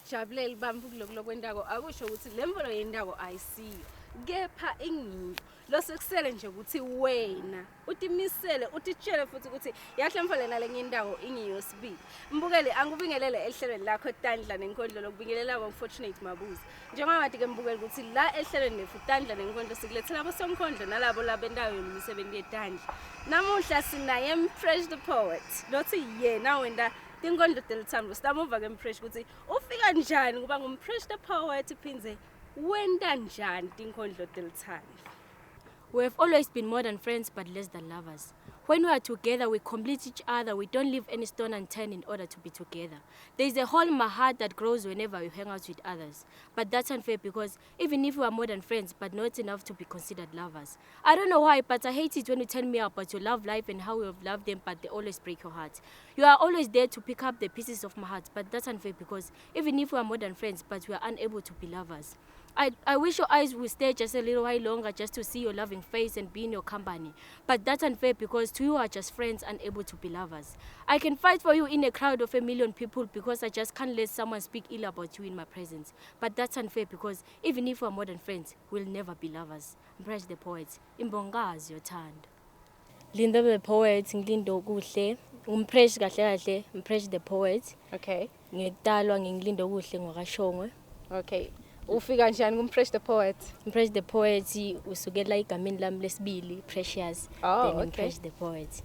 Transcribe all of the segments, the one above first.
ngiyakujabuleli bamfu kuloko kwendako akusho ukuthi lemvolo yendako ayisiyo kepha ingqondo lo sekusele nje ukuthi wena utimisele utitshele futhi ukuthi yahle mfole nalenye indawo ingiyosibili mbukele angubingelele ehlelweni lakho Tandla neNkhondlo lokubingelela Fortunate Mabuza njengoba ngathi ke mbukele ukuthi la ehlelweni lefu Tandla neNkhondlo sikulethela abosomkhondlo nalabo labendawo yemisebenzi yeTandla namuhla sinaye Mpresh the poet lothi yena wenda neNkhondlo delithando sitamuva ke Mpresh ukuthi ufika njani kuba nguMpresh the poet iphinze wenda njani neNkhondlo delithando. We have always been more than friends but less than lovers. When we are together, we complete each other. We don't leave any stone unturned in order to be together. There is a hole in my heart that grows whenever we hang out with others. But that's unfair because even if we are more than friends but not enough to be considered lovers. I don't know why, but I hate it when you tell me about your love life and how you have loved them, but they always break your heart. You are always there to pick up the pieces of my heart, but that's unfair because even if we are more than friends but we are unable to be lovers. I wish your eyes would stay just a little while longer just to see your loving face and be in your company. But that's unfair because to you are just friends unable to be lovers. I can fight for you in a crowd of 1 million people because I just can't let someone speak ill about you in my presence. But that's unfair because even if we're more than friends, we'll never be lovers. Mpresh the poet, imbongazi yothando. Linda the poet, ngilindo kuhle. Mpresh kahle kahle, Mpresh the poet. Okay. Ngidalwa ngilindo kuhle ngokashongwe. Okay. Ufika njani kuMpresh the poet? Mpresh the poet usukela igameni lami lesibili Precious then Mpresh the poet.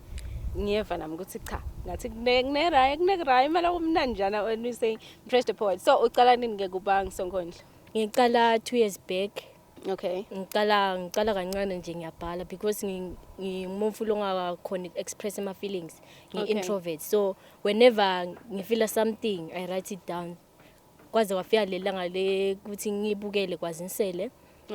Ngiyeva nami ukuthi cha ngathi kunerayi mala umnanjana when you say Mpresh the poet. So uqala nini ke kuba ngisonkondlo? Ngiqala 2 years back. Okay. Ngiqala kancane nje ngiyabhala because ngimuntu longakhona express my feelings. Introvert. So whenever ngifeel something I write it down. Kwaze wafika lelanga le kuthi ngibukele kwazinisele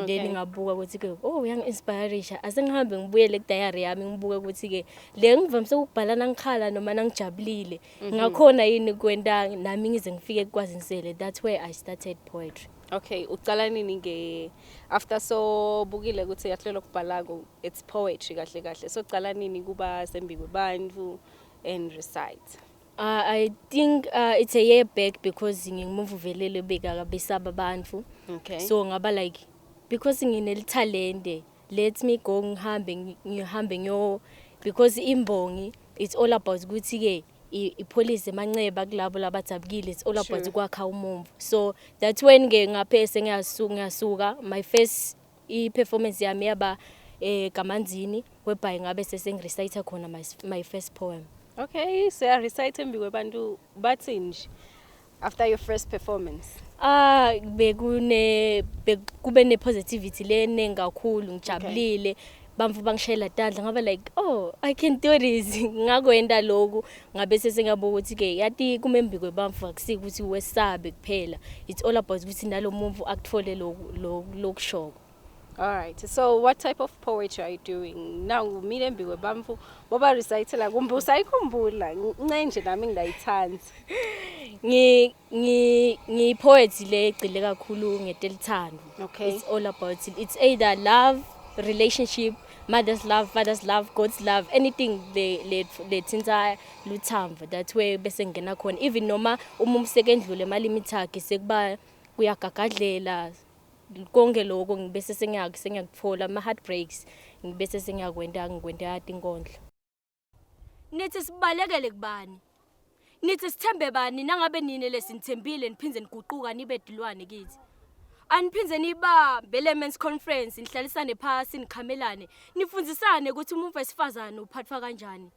then ngabuka ukuthi ke uyangi-inspireisha asengihambe ngibuyele ku-diary yami ngibuke ukuthi ke le ngivamise ukubhala nangikhala noma nangijabulile ngakhona yini kwenta nami ngize ngifike kwazinisele. That's where I started poetry. Okay, uqala nini ke after so bukile ukuthi yahlelo kubhala it's poetry kahle kahle. So uqala nini kuba sembi kwebantu and recite? I think it's a year back because ngimuvelele beka besaba abantu. Okay. So ngaba like because nginelithalente let me go ngihambe ngiyo because imbongi it's all about ukuthi ke ipolice emanceba kulabo labathapukile it's all about ukwakha umumvu. So that's when ke ngaphese ngiyasuka my first performance yami yaba kamanzini whereby ngabe sesengrecite khona my first poem. Okay, so I recite mbi kwebantu bathi nje after your first performance. Kube ne positivity le kakhulu ngijabulile bamfu bangishayela Tandla ngaba like I can do this ngakwenda lokhu ngabe sesengabuka ukuthi ke yathi kumembi kwebamfu akusiki ukuthi wesabe kuphela it's all about ukuthi nalo muntu akuthole lokushoko. All right. So what type of poetry are you doing? Now mina mbi kwebamfu boba recite la kumbe usayikhumbula ncenje nami ngidayithanda. Ngi poetry le egcile kakhulu ngetelithando. Okay. It's all about it. It's either love, relationship, mother's love, father's love, God's love, anything le thinta luthamva. That's where bese ngena khona even noma umsekendlule malimit akhe sekuba kuyagagadlela konke lokho ngibese sengiyakuthola ama heartbreaks ngibese sengiyakwenda neNkhondlo. Nithi sibalekele kubani? Nithi sithembe bani nangabe nini lesinithembile niphinze niguquka nibe dilwane kithi? Aniphinze nibambe le men's conference nihlalisane phasi nikhamelane nifundzisane ukuthi umuntu wesifazane uphathwa kanjani.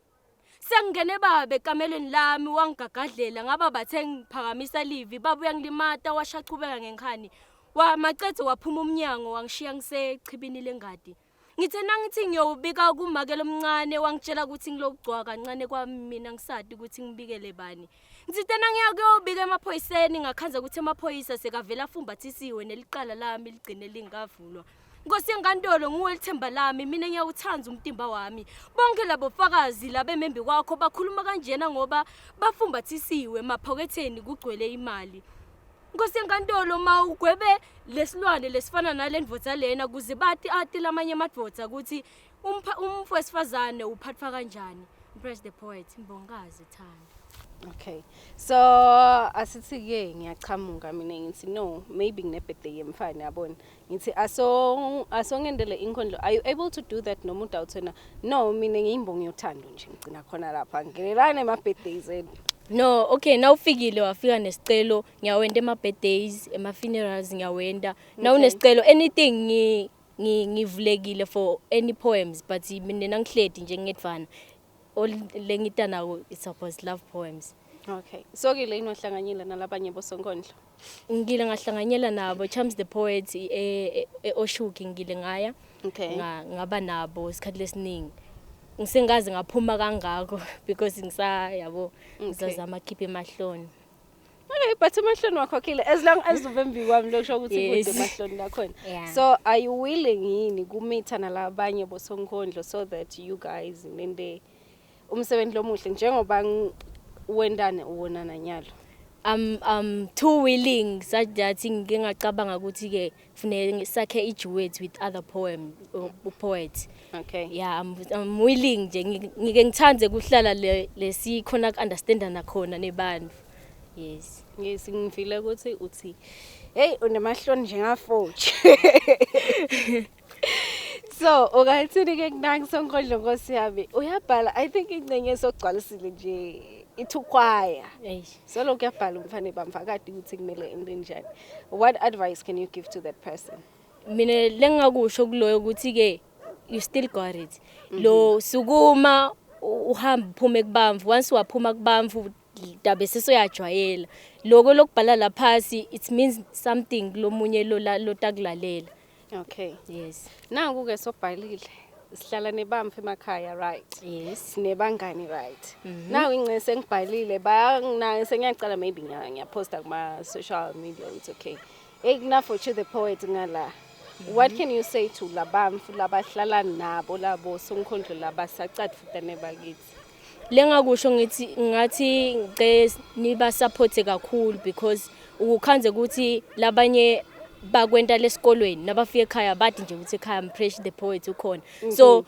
Sengene babe kamelweni lami wangigagadlela ngaba bathe ngiphakamisa livi babuya ngilimata washaqhubeka ngenkhani. Wamacethe waphuma umnyango wangishiya ngisechibini lengadi. Ngithe nangithi ngiyobika kumakelo omncane wangitshela ukuthi ngilokugcwa kancane kwami mina ngisadi ukuthi ngibikele bani. Ngithe nangiyakuyobika emaphoyiseni ngakhanza ukuthi emaphoyisa sekavela afumbathisiwe neliqala lami ligcine lingavulwa. Nkosi yenkantolo nguwe lithemba lami mina ngiyawuthanda umtimba wami. Bonke labo fakazi labemembi kwakho bakhuluma kanjena ngoba bafumbathisiwe emaphoketheni kugcwele imali. Nkosi yenkantolo mawugwebe lesilwane lesifana nalendvodza lena kuze bathi lamanye amadvodza ukuthi umfu wesifazane uphathwa kanjani. Mpresh the poet, imbongazi thanda. Okay. So asithi-ke ngiyachamuka mina ngithi no, maybe ngine-birthday yemfana yabona. Ngithi asongendele inkondlo. Are you able to do that noma udawuthena? No, mina ngiyimbongi yothando nje ngicina khona lapha. Nginelana ema-birthdays enu. No, okay, nawufikile wafika nesicelo ngiyawenda ema-birthdays, ema-funerals ngiyawenda. Nawu nesicelo anything ngivulekile for any poems but mina nangihledi nje ngedvana. All lengita nawo it's about love poems. Okay. So ke leni wahlanganyela nalabanye bosonkondlo. Ngile ngahlanganyela nabo Chams the Poets Oshuki ngile ngaya. Okay. Ngaba nabo isikhathi lesiningi. Ngisengazi ngaphuma kangako because yabo ngizazama keep emahloni. Okay, but emahloni wakho khile as long as uvembi kwami lokusho ukuthi kude emahloni lakhona. So are you willing yini kumitha nalabanye bosonkondlo so that you guys nende umsebenzi lomuhle njengoba wendane uwonana nyalo? I'm too willing such that ngingacabanga ukuthi ke kufanele sakhe iduet with other poets. Okay. Yeah, I'm willing nje ngike ngithande kuhlala lesi khona understanda nakhona nebantu. Yes. Yes, ngifile ukuthi uthi hey unemahloni njengafoji. So okayithini ke kunangi sonkondlo Nkosi yami uyabhala I think ingcenye sokugcwalisile nje ithukwaya. So lokho uyabhala umfane bamfakade ukuthi kumele ende njani. What advice can you give to that person? Mina lengakusho kuloyo ukuthi ke you still got it. Lo sukuma uhamba uphume kubamvu once waphuma kubamvu dabe sesoyajwayela. Lokho lokubhala la phasi it means something lomunye lo takulalela. Okay. Yes. Nangu ke sobhalile. Sihlala nebamfu emakhaya right? Yes. Nebangani right? Now ingce sengibhalile bayangina sengiyacala maybe ngiyaposta kuma social media it's okay. Enough for the poet ngala. What can you say to labamfu labahlala nabo labo sonkondlo labasacade futhi nebakithi? Lengakusho ngathi ngicela niba support kakhulu because ukukhanze ukuthi labanye bakwenta lesikolweni nabafika ekhaya bathi nje ukuthi ekhaya Mpresh the Poet ukhona. So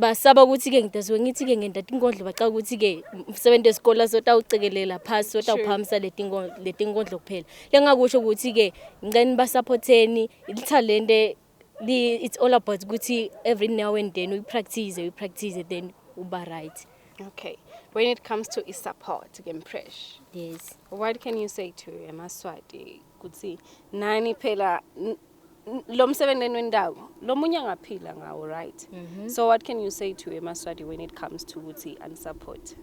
basaba ukuthi ke ngidazwe ngithi ke ngenda inkondlo baxa ukuthi ke umsebenzi wesikole sotawucekelela phasi sotawuphamisa letinkondlo kuphela. Lengakusho ukuthi ke ngicela ba supporteni italente it's all about ukuthi every now and then we practice then uba right. Okay. When it comes to support Mpresh. Yes. What can you say to Eswatini ukuthi nani phela lo msebenzi wendawo lomunye ngaphila ngawo right? So what can you say to Eswatini when it comes to ukuthi unsupport?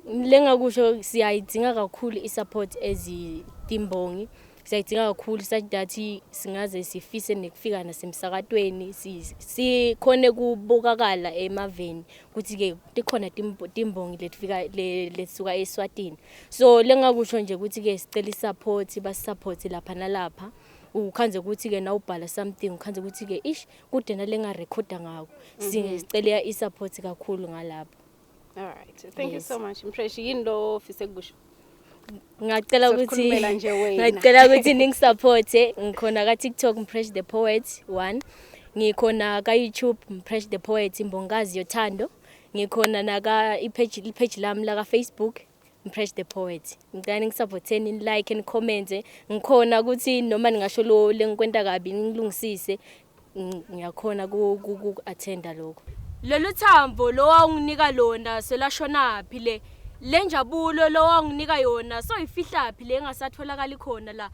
Lengakusho siyayidinga kakhulu isupport ezitimbongi. Siyayidinga kakhulu such that singaze sifise nekufika nasemsakatweni sikhone kubukakala emaveni ukuthi ke tikhona timbongi letifika lesuka eSwatini. So lengakusho nje ukuthi ke sicela isupport basupport lapha nalapha. Ukhanze ukuthi ke na ubhala something ukhanze ukuthi ke ish kude nalenga recorda ngako. Sicela isupport kakhulu ngalapha. All right. Thank you so much Mpresh. Yini lo ofise kubusho? Ngacela ukuthi ningisupport ngikhona ka TikTok Mpresh the Poet 1 ngikhona ka YouTube Mpresh the Poet imbongazi yothando ngikhona naka page lami la ka Facebook Mpresh the Poet ngicela ningisupporteni like and comment ngikhona ukuthi noma ningasho lo lengikwenta kabi ngilungisise ngiyakhona ku attenda lokho lolu thambo lo wanginika lona selashona phi le lenjabulo lo wanginika yona so ifihla phi le engasatholakala khona la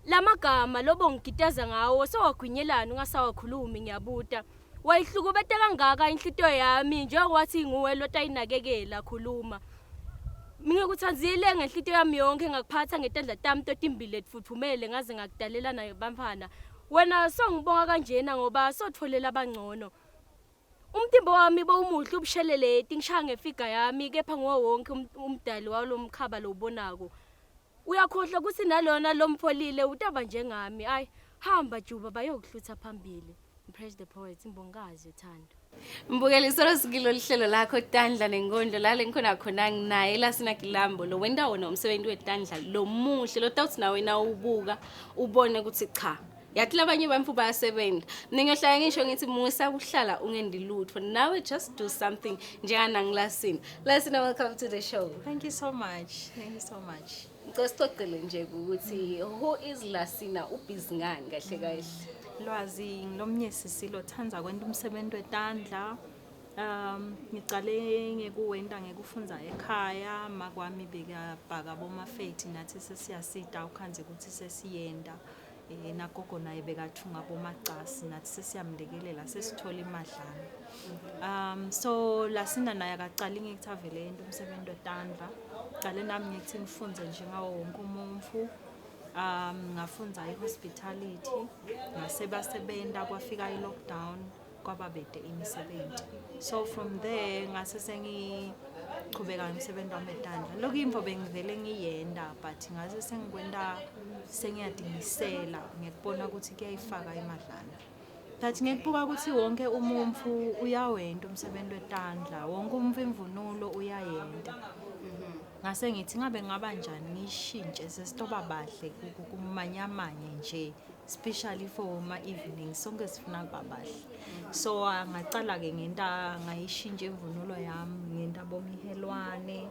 lamagama lobo ngigiteza ngawo so wagwinyelana ungasawakhulumi ngiyabuta wayihlukubete kangaka inhlito yami njengokwathi nguwe lo tayinakekela khuluma ngikuthanzile ngenhlito yami yonke ngakuphatha ngetandla tami totimbili etfuthumele ngaze ngakudalela nayo bamfana wena songibonga kanjena ngoba sotholela abangcono umtimbo wami bowumuhle ubushelele tingishaya ngefiga yami kepha nguwo wonke umdali walomkhaba lo ubonako uyakhohlwa ukuthi nalona lompholile utaba njengami ay hamba juba bayokuhlutha phambili Mpresh the Poet imbongazi yothando Mbukeli solo sikilo lihlelo lakho Tandla neNkhondlo la lenkhona khona nginaye Lassina Kilambo lo wenda wona umsebenzi weTandla lo muhle lo tawuthi nawe na ubuka ubone ukuthi cha yathi labanye bamfu bayasebenza ningohlala ngisho ngithi musa kuhlala ungendi lutho nawe just do something njengana ngilasina. Lassina, welcome to the show. Thank you so much. Thank you so much. Ngicela nje ukuthi who is Lassina, ubhizi ngani kahle kahle? Lwazi ngilomnyesi silothanza kwenta umsebenzi weTandla. Ngicale ngekuwenda ngekufundza ekhaya makwami bekabhaka bomafethi nathi sesiyasida ukhanze ukuthi sesiyenda. Nagogo naye bekathunga bomacasi nathi sesiyamlekelela sesithola imadlana. So Lassina naye akaqali ngikuthavele yento umsebenzi weTandla. Qale nami ngithi ngifundze njengawo wonke umuntu. Ngafundza hospitality ngasebasebenza kwafika lockdown kwaba bede imisebenzi. So from there ngase sengiqhubeka ngomsebenzi wami weTandla. Lokho imvo bengivele ngiyenda but ngase sengikwenda sengiyadingisela ngikubona ukuthi kuyayifaka imadlana. But ngikubuka ukuthi wonke umuntu uyawenda umsebenzi weTandla, wonke umuntu imvunulo uyayenda. Ngase ngithi ngabe ngaba njani ngishintshe sesitoba bahle kumanyamanye nje, especially for ma evenings sonke sifuna kuba bahle. So ngacala ke ngenta ngayishintsha imvunulo yami ngenta bomihelwane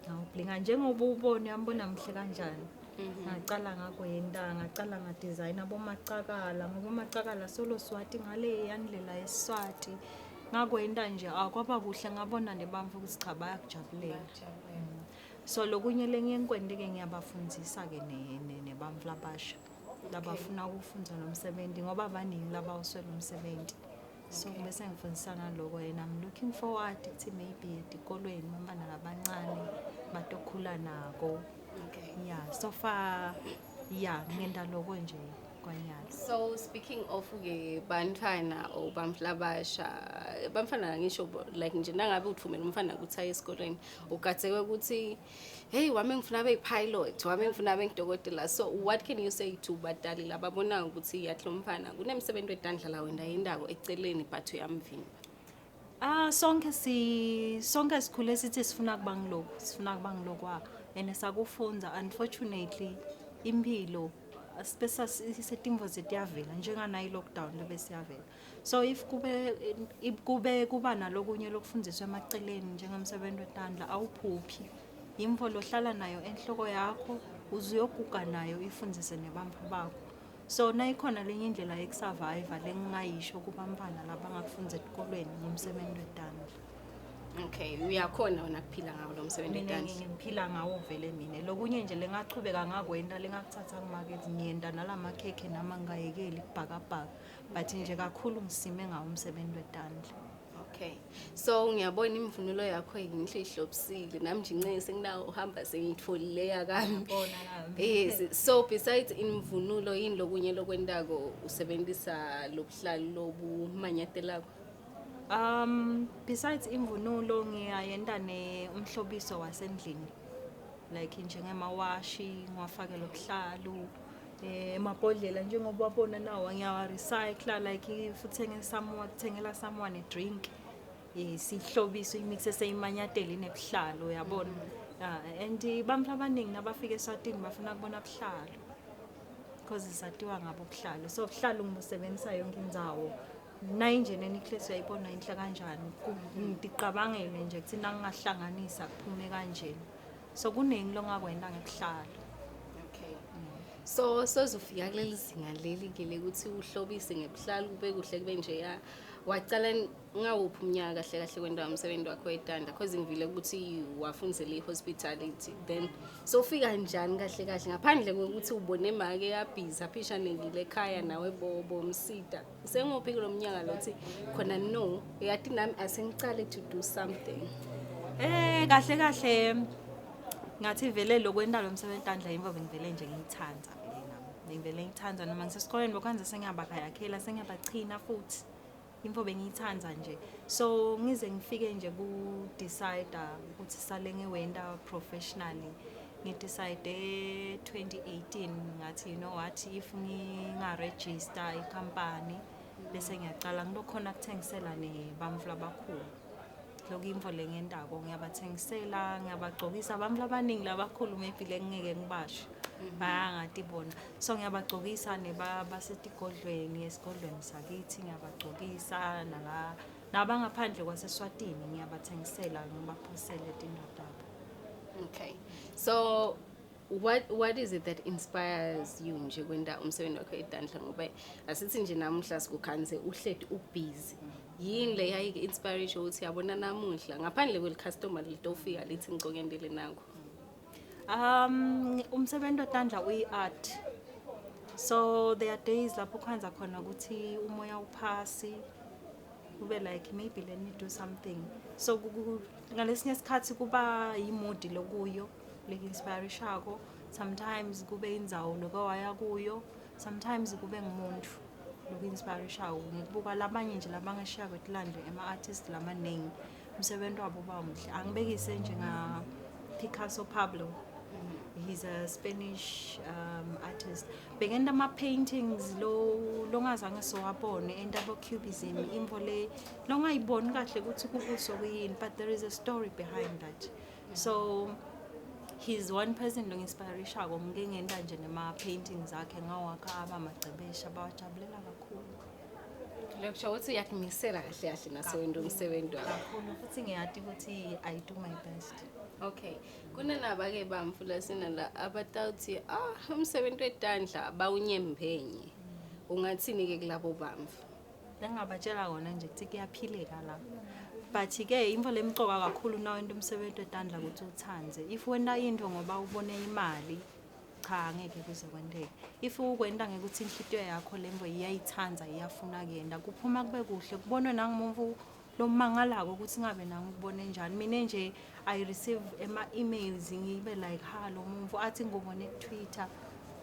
ngawublinga njengoba ubone yambona mhle kanjani. Ngacala ngakwenda ngacala ngadesign abomacakala ngoba amacakala solo Swati ngale yandlela yeSwati ngakwenda nje akwaba kuhle ngabona nebamfu ukuthi cha bayakujabulela. So lokunye lengiyenkwende ke ngiyabafundzisa ke nebamfu labasha labafuna ukufundza nomsebenzi ngoba abaningi labawuswela umsebenzi. So bese ngifundisana lokho and I'm looking forward ukuthi maybe etikolweni abantwana labancane batokhula nako. Okay. Yeah, so far ngenda lokho nje kwanyalo. So speaking of bantwana or bamfu labasha, bamfana ngisho like nje nangabe uthumela umfana ukuthi aye esikoleni ugatheke ukuthi hey wami ngifuna abe pilot, wami ngifuna abe ngidokotela. So what can you say to badali lababona ukuthi yathi lomfana kunemsebenzi weTandla la wenda yindako eceleni but uyamvimba? Sonke sikhule sithi sifuna kuba ngilokwa and sakufundza. Unfortunately impilo spesa isetimvo zetiyavela njengana i-lockdown lebesiyavela. So if kube kuba nalokunye lokufundiswa emaceleni njengomsebenzi weTandla awuphuphi. Imvo lohlala nayo enhloko yakho uzuyoguga nayo ifundise nebamfu bakho. So nayikhona lenye indlela yokusurvive lengingayisho kubantwana labangakufundza esikolweni ngomsebenzi weTandla. Okay, uyakhona wena kuphila ngawo lo msebenzi weTandla? Ngiphila ngawo vele mina. Lokunye nje lengachubeka ngakwenda lengakuthatha kumarket ngiyenda nalamakhekhe nama ngayekeli kubhakabhaka but nje kakhulu ngisime ngawo umsebenzi weTandla. Okay. So ngiyabona imvunulo yakho inhle ihlobisile nami nje inceke senginawo uhamba sengitholile yakami. Yes. So besides imvunulo yini lokunye lokwendako usebenzisa lobuhlalo lobumanyatelako? Besides imvunulo ngiyayenda umhlobiso wasendlini like njengemawashi ngiwafake lobuhlalo emabhodlela njengoba wabona nawo ngiyawa recycle like futhi thengela someone a drink sihlobisa imix eseyimanyatela inebuhlalo yabona. And bamfu abaningi nabafika eSwatini bafuna kubona buhlalo because isatiwa ngabo buhlalo. So buhlalo ngibusebenzisa yonke indzawo. Nayi nje neNkhondlo uyayibona inhle kanjani ngiqabangele nje ukuthi nangahlanganisa kuphume kanjeni. So kuningi longakwenda ngebuhlalo. Okay. So sozufika kuleli zinga leli ke ukuthi uhlobise ngebuhlalo kube kuhle kube nje ya wacala ngawuphi umnyaka kahle kahle kwenda umsebenzi wakho weTandla because ngivile ukuthi wafundzela hospitality then so ufika njani kahle kahle ngaphandle kokuthi ubone make yabhiza aphishanekile ekhaya nawe bobo msida sengophi kulomnyaka lothi khona no yathi nami asengicale to do something? Kahle kahle ngathi vele lokwenda lo msebenzi weTandla imvo bengivele nje ngiyithanza vele nami ngivele ngithanza noma ngisesikoleni bokhanze sengiyabakhayakela sengiyabachina futhi imvo bengiyithanza nje. So ngize ngifike nje ku decide ukuthi sale ngiwenda professionally ngidecide 2018 ngathi you know what if ngingaregister icompany bese ngiyaqala ngilokhona ukuthengisela nebamfu labakhulu. Lokho imvo lengendako ngiyabathengisela ngiyabagcokisa abamfu abaningi labakhulu maybe lengeke ngibasho bayangatibona. So ngiyabagcokisa nebasetigodlweni esigodlweni sakithi ngiyabagcokisa nabangaphandle kwaseSwatini ngiyabathengisela ngibaphosele tindodaba. Okay. So what is it that inspires you nje kwenda umsebenzi wakho eTandla ngoba asithi nje namuhla sikukhanze uhledi ubusy. Yini le yayi inspiration ukuthi yabona namuhla ngaphandle kweli customer litofika lithi ngicokendele nangu. Umsebenzi weTandla uyi-art. So there are days lapho kwanza khona ukuthi umoya uphasi ube like maybe let me do something. So ngalesinye isikhathi kuba yimood lokuyo le-inspireshako. Sometimes kube indzawo lokowaya kuyo, sometimes kube ngumuntu lo-inspireshako. Ngikubuka labanye nje labangashiya kwetilande ama-artist lamaningi umsebenzi wabo bamuhle. Angibekise njenga Picasso Pablo. He's a Spanish artist. Begenda ama-paintings longazange sowabone endaba cubism imvo le longayiboni kahle ukuthi kubuso kuyini, but there is a story behind that. So he's one person lo-inspireshako ngike ngenda nje nema-paintings akhe ngawakha abamagcebesha bawajabulela kakhulu. Lokusho ukuthi uyakumisela kahle kahle nasewenda umsebenzi wakho. Kakhulu futhi ngiyati ukuthi I do my best. Okay. Kunenaba ke bamfu Lassina la abatawuthi umsebenzi weTandla bawunyembhenye. Ungathini ke kulabo bamfu? Lengabatshela kona nje ukuthi kuyaphileka la. But ke imvo lemcoka kakhulu na wena umsebenzi weTandla ukuthi uthanze. If wena into ngoba ubone imali cha ngeke kuze kwendeke. If ukwenda ngekuthi inhlitiyo yakho lemvo iyayithanza iyafuna kuyenda kuphuma kube kuhle kubonwe nangumuntu lomangalako ukuthi ngabe nangikubone njani. Mina nje I receive emails ngibe like ha lo muntu athi ngibone ku-Twitter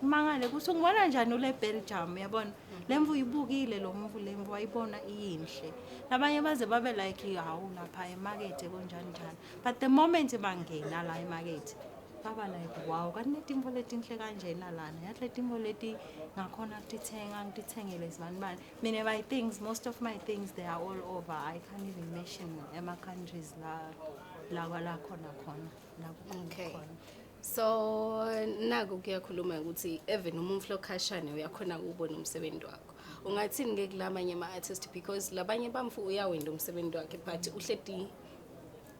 mangale kuthi ngibona njani ule Belgium yabona lemvu uyibukile lo muntu lemvu wayibona iyinhle labanye baze babe like hawu lapha emarket konjani njani, but the moment bangena la emarket baba like wow kanetimvo letinhle kanjena lana yahle timvo leti ngakhona ngitithengele sibanibani. Mina my things, most of my things they are all over. I can't even mention ema countries la khona. Okay. So naku kuyakhuluma ukuthi even umuntu lokhashane uyakhona ukubona umsebenzi wakho. Ungathini ke kulamanye ama-artist because labanye bamfu uyawenda umsebenzi wakhe but uhledi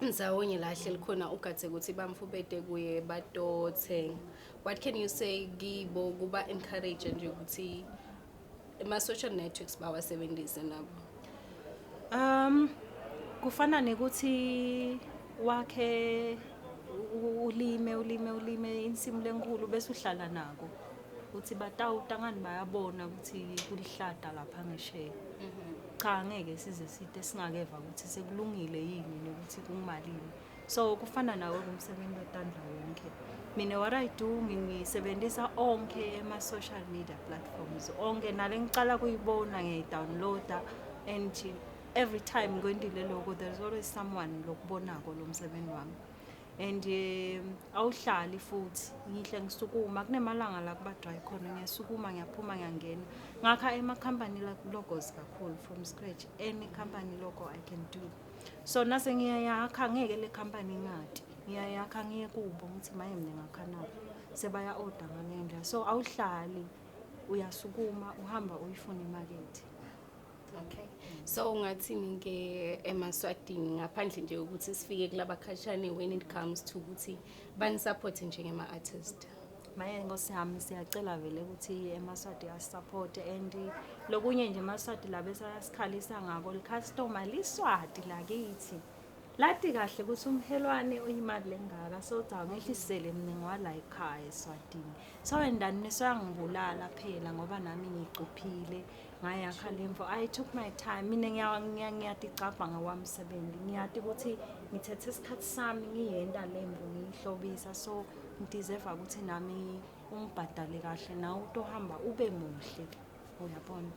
ndzawonye la hleli khona ugathe ukuthi bamfu bede kuye batothenga. What can you say kibo kuba encourage nje ukuthi ama-social networks bawasebenzise nabo? Kufana nekuthi wakhe ulime insimu lenkulu bese uhlala nako uthi batawutangani bayabona ukuthi kulihlada lapha ngesheya. Cha ngeke size side singakeva ukuthi sekulungile yini nokuthi kungimalini. So kufana nawe kumsebenzi weTandla wonke. Mina what I do ngisebenzisa onke ema social media platforms onke nale ngicala kuyibona ngidownloada and every time ngikwendile lokho there's always someone lokubonako lo msebenzi wami. And awuhlali futhi ngihle ngisukuma kunemalanga la kuba dry khona ngiyasukuma ngiyaphuma ngiyangena ngakha ema company logos kakhulu from scratch, any company logo I can do. So nase ngiyayakha ngeke le company ngati ngiyayakha ngiye kubo ngithi maye mina ngakha nabo sebaya order ngalendlela. So awuhlali uyasukuma uhamba uyifuna imarket. Okay. So ungathini ke emaswatini ngaphandle nje ukuthi sifike kulaba khashane when it comes to ukuthi bani support njengema artist? Maye ngosihamba siyacela vele ukuthi emaswati asisupport and lokunye nje emaswati la bese asikhalisa ngako le customer liswati lakithi. Lathi kahle ukuthi umhelwane uyimali lengaka so cha ngehlisele mina ngwala ekhaya eSwatini. So endani neswangibulala phela ngoba nami ngicuphile ngayakha lemvo. I took my time. Mina ngiyaticabha ngawamsebenzi. Ngiyathi ukuthi ngithethe isikhathi sami ngiyenda lemvo ngihlobisa so ngideserve ukuthi nami ungibhadale kahle nawe utohamba ube muhle uyabona.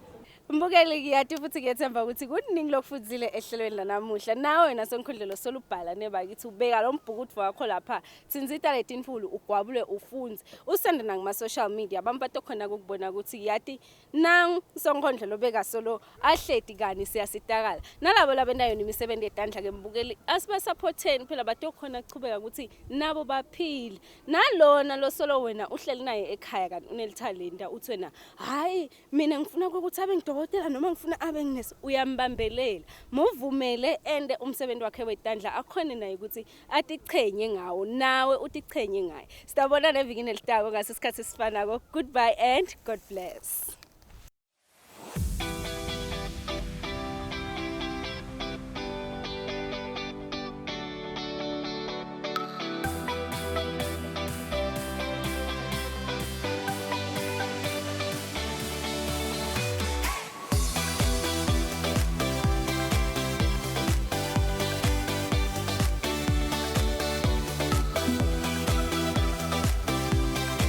Mbukeli ngiyati futhi ngiyethemba ukuthi kuningi lokufuzile ehlelweni lanamuhla nawe neNkhondlo solubhala nebakithi ubeka lo mbhukudvu wakho lapha tsinzita letinfulu ugwabule ufunze usende ngama social media abantu khona ukubona ukuthi yati nang Nkhondlo lobeka solo ahleti kani siyasitakala nalabo labendayo imisebenzi yetandla ke mbukeli asiba supporteni phela batokhona kuchubeka ukuthi nabo baphile nalona lo solo wena uhleli naye ekhaya kanti unelithalenta uthi wena hayi mina ngifuna ukuthi abe ngidokotela noma ngifuna abe nginesi uyambambelela muvumele ende umsebenzi wakhe wetandla akhona naye ukuthi atichenye ngawo nawe utichenye ngaye sitabona nevikini elitako ngase isikhathi esifanako goodbye and God bless.